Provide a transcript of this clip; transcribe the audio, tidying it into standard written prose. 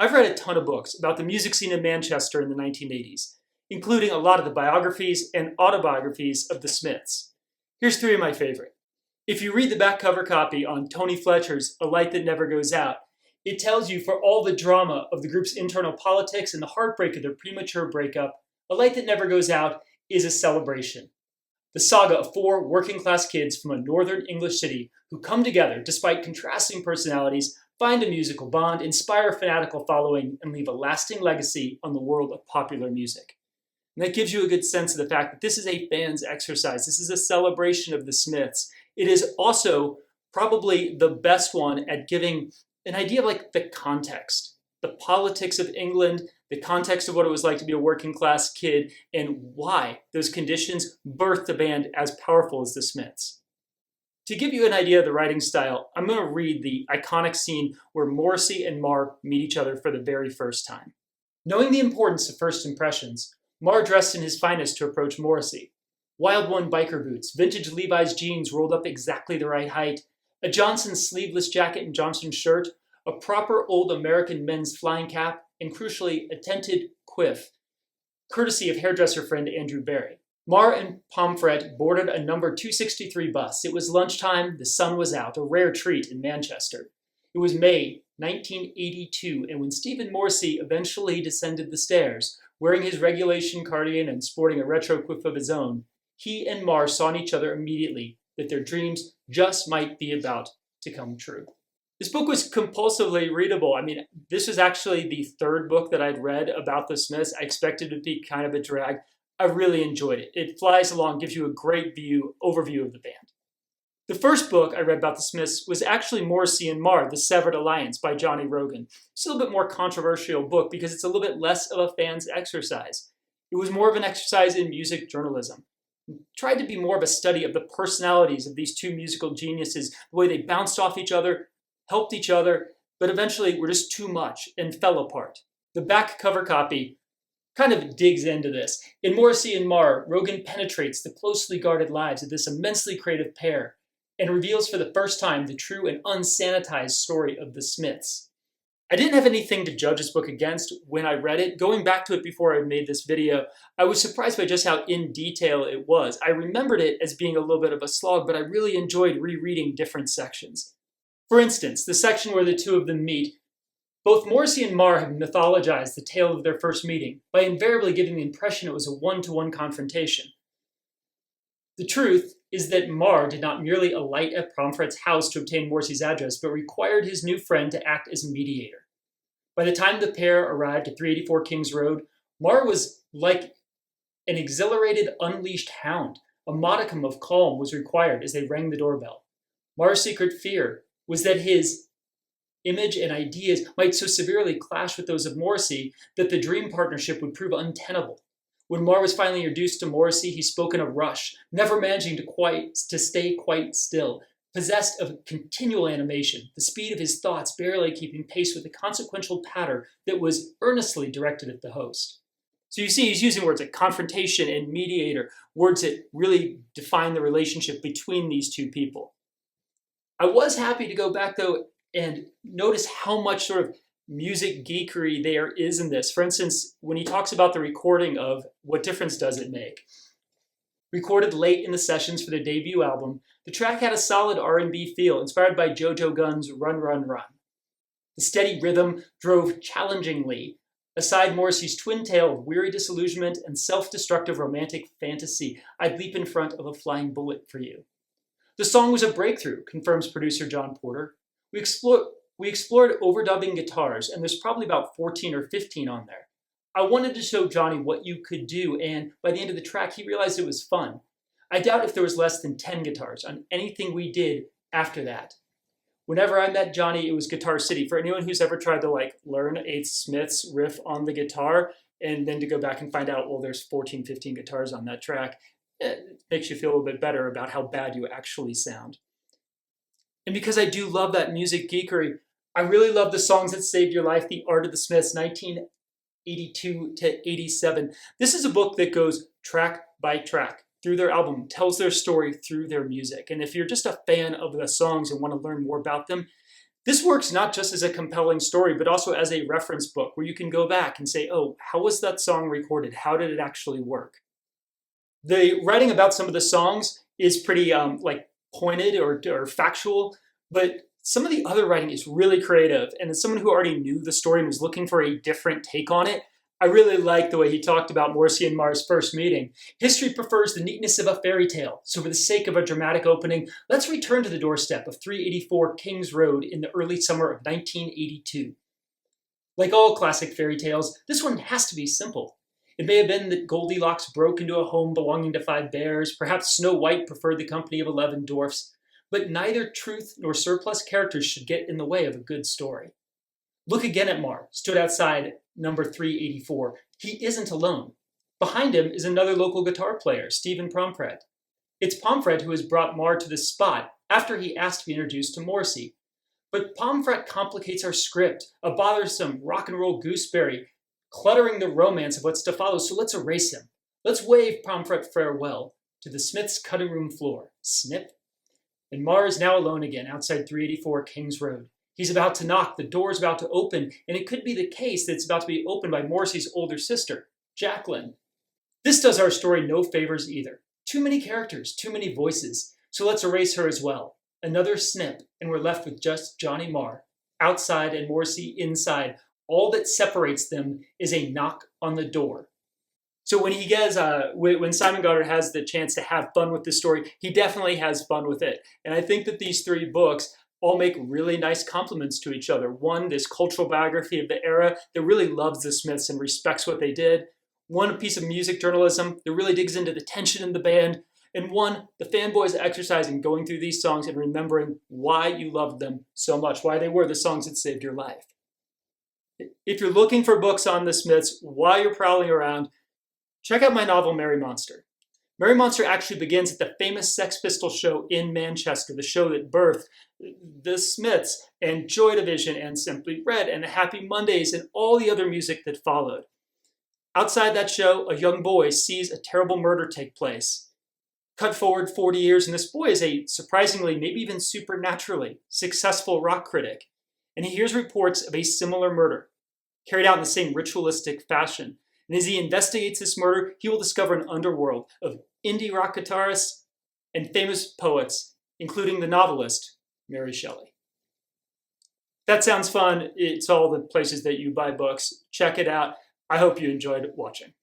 I've read a ton of books about the music scene in Manchester in the 1980s, including a lot of the biographies and autobiographies of the Smiths. Here's three of my favorite. If you read the back cover copy on Tony Fletcher's A Light That Never Goes Out, it tells you for all the drama of the group's internal politics and the heartbreak of their premature breakup, A Light That Never Goes Out is a celebration. The saga of four working-class kids from a northern English city who come together despite contrasting personalities, find a musical bond, inspire a fanatical following, and leave a lasting legacy on the world of popular music. And that gives you a good sense of the fact that this is a fan's exercise. This is a celebration of the Smiths. It is also probably the best one at giving an idea of like the context, the politics of England, the context of what it was like to be a working class kid, and why those conditions birthed a band as powerful as the Smiths. To give you an idea of the writing style, I'm going to read the iconic scene where Morrissey and Marr meet each other for the very first time. Knowing the importance of first impressions, Marr dressed in his finest to approach Morrissey. Wild One biker boots, vintage Levi's jeans rolled up exactly the right height, a Johnson sleeveless jacket and Johnson shirt, a proper old American men's flying cap, and crucially, a tinted quiff, courtesy of hairdresser friend Andrew Barry. Marr and Pomfret boarded a number 263 bus. It was lunchtime, the sun was out, a rare treat in Manchester. It was May 1982, and when Stephen Morrissey eventually descended the stairs, wearing his regulation cardigan and sporting a retro quiff of his own, he and Marr saw in each other immediately that their dreams just might be about to come true. This book was compulsively readable. I mean, this was actually the third book that I'd read about the Smiths. I expected it to be kind of a drag. I really enjoyed it. It flies along, gives you a great overview of the band. The first book I read about the Smiths was actually Morrissey and Marr, The Severed Alliance by Johnny Rogan. It's a little bit more controversial book because it's a little bit less of a fan's exercise. It was more of an exercise in music journalism. It tried to be more of a study of the personalities of these two musical geniuses, the way they bounced off each other, helped each other, but eventually were just too much and fell apart. The back cover copy kind of digs into this. In Morrissey and Marr, Rogan penetrates the closely guarded lives of this immensely creative pair and reveals for the first time the true and unsanitized story of the Smiths. I didn't have anything to judge this book against when I read it. Going back to it before I made this video, I was surprised by just how in detail it was. I remembered it as being a little bit of a slog, but I really enjoyed rereading different sections. For instance, the section where the two of them meet, both Morrissey and Marr have mythologized the tale of their first meeting by invariably giving the impression it was a one-to-one confrontation. The truth is that Marr did not merely alight at Pomfret's house to obtain Morrissey's address, but required his new friend to act as mediator. By the time the pair arrived at 384 Kings Road, Marr was like an exhilarated, unleashed hound. A modicum of calm was required as they rang the doorbell. Marr's secret fear was that his image and ideas might so severely clash with those of Morrissey that the dream partnership would prove untenable. When Marr was finally introduced to Morrissey, he spoke in a rush, never managing to stay quite still, possessed of continual animation, the speed of his thoughts barely keeping pace with the consequential patter that was earnestly directed at the host. So you see, he's using words like confrontation and mediator, words that really define the relationship between these two people. I was happy to go back, though, and notice how much sort of music geekery there is in this. For instance, when he talks about the recording of What Difference Does It Make? Recorded late in the sessions for their debut album, the track had a solid R&B feel, inspired by JoJo Gunn's Run, Run, Run. The steady rhythm drove challengingly aside Morrissey's twin tale of weary disillusionment and self-destructive romantic fantasy. I'd leap in front of a flying bullet for you. The song was a breakthrough, confirms producer John Porter. We explored overdubbing guitars, and there's probably about 14 or 15 on there. I wanted to show Johnny what you could do, and by the end of the track, he realized it was fun. I doubt if there was less than 10 guitars on anything we did after that. Whenever I met Johnny, it was Guitar City. For anyone who's ever tried to learn a Smiths riff on the guitar, and then to go back and find out, well, there's 14, 15 guitars on that track, it makes you feel a little bit better about how bad you actually sound. And because I do love that music geekery, I really love the songs that saved your life, The Art of the Smiths, 1982 to 87. This is a book that goes track by track through their album, tells their story through their music. And if you're just a fan of the songs and want to learn more about them, This works not just as a compelling story, but also as a reference book where you can go back and say, oh, how was that song recorded? How did it actually work? The writing about some of the songs is pretty like pointed or factual, but some of the other writing is really creative. And as someone who already knew the story and was looking for a different take on it, I really like the way he talked about Morrissey and Marr's first meeting. History prefers the neatness of a fairy tale, so for the sake of a dramatic opening, let's return to the doorstep of 384 Kings Road in the early summer of 1982. Like all classic fairy tales, this one has to be simple. It may have been that Goldilocks broke into a home belonging to 5 bears, perhaps Snow White preferred the company of 11 dwarfs, but neither truth nor surplus characters should get in the way of a good story. Look again at Marr, stood outside number 384. He isn't alone. Behind him is another local guitar player, Stephen Pomfret. It's Pomfret who has brought Marr to this spot after he asked to be introduced to Morrissey. But Pomfret complicates our script, a bothersome rock and roll gooseberry, cluttering the romance of what's to follow, so let's erase him. Let's wave Pomfret farewell to the Smiths' cutting room floor. Snip. And Marr is now alone again outside 384 Kings Road. He's about to knock, the door's about to open, and it could be the case that it's about to be opened by Morrissey's older sister, Jacqueline. This does our story no favors either. Too many characters, too many voices, so let's erase her as well. Another snip, and we're left with just Johnny Marr, outside and Morrissey inside. All that separates them is a knock on the door. So when Simon Goddard has the chance to have fun with this story, he definitely has fun with it. And I think that these 3 books all make really nice compliments to each other. One, this cultural biography of the era that really loves the Smiths and respects what they did. One, a piece of music journalism that really digs into the tension in the band. And one, the fanboys exercise in going through these songs and remembering why you loved them so much, why they were the songs that saved your life. If you're looking for books on the Smiths while you're prowling around, check out my novel, Merry Monster. Merry Monster actually begins at the famous Sex Pistols show in Manchester, the show that birthed the Smiths and Joy Division and Simply Red and the Happy Mondays and all the other music that followed. Outside that show, a young boy sees a terrible murder take place. Cut forward 40 years, and this boy is a surprisingly, maybe even supernaturally, successful rock critic. And he hears reports of a similar murder, carried out in the same ritualistic fashion. And as he investigates this murder, he will discover an underworld of indie rock guitarists and famous poets, including the novelist Mary Shelley. That sounds fun. It's all the places that you buy books. Check it out. I hope you enjoyed watching.